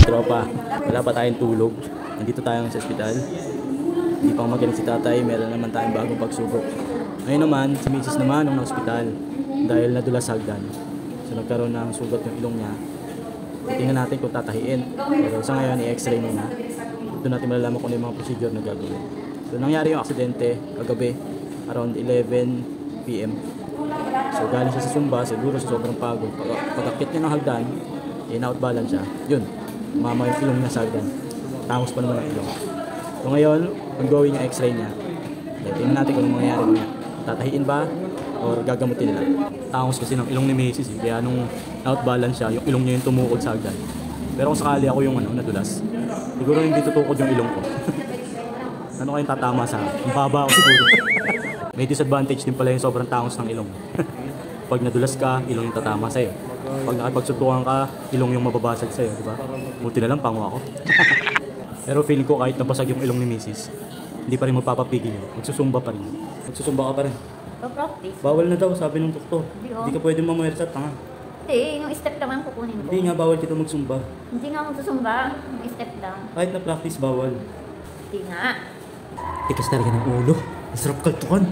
Tropa, wala pa tayong tulog. Nandito tayo sa ospital. Hindi pang magaling si tatay, meron naman tayong bagong pagsubok. Ngayon naman, si Mrs. naman ng ospital dahil nadulas hagdan. So nagkaroon ng sugat yung ilong niya. Titingnan natin kung tatahiin. Pero sa ngayon, i-x-ray muna. Doon natin malalaman kung ano yung mga procedure na gagawin. So nangyari yung aksidente kagabi, around 11 PM. So galing siya sa Zumba, siguro sa sobrang pagod. Pag-akit niya ng hagdan, in-outbalance siya. Yun, mama yung ilong niya sa hagdan. Tangos pa naman ang ilong. So ngayon, ongoing yung x-ray niya. Tingnan natin kung ano mangyayari niya. Tatahiin ba or gagamutin nila? Tangos kasi ng ilong ni Macy's eh. Kaya nung outbalance siya, yung ilong niya yung tumukod sa hagdan. Pero kung sakali ako yung nadulas, siguro hindi tutukod yung ilong ko. Ano kayong tatama sa akin? Ang baba ako siguro. May disadvantage din pala yung sobrang tangos ng ilong. Pag nadulas ka, ilong yung tatama sa'yo. Pag nakipagsuntukan ka, ilong yung mababasag sa'yo, di ba? Buti na lang, pango ako. Pero feeling ko kahit nabasag yung ilong ni Mrs., hindi pa rin magpapapigil yun. Magsusumba pa rin. Magsusumba ka pa rin. Pa-practice. Bawal na daw, sabi ng doktor. Hindi ka pwede mamuwersa, tanga. Hindi, yung step lang ang kukunin ko. Hindi nga, bawal kita magsumba. Hindi nga magsusumba, yung step lang. Kahit na practice, bawal. Hindi nga. Tikas talaga ng ulo. Masarap kaltukan.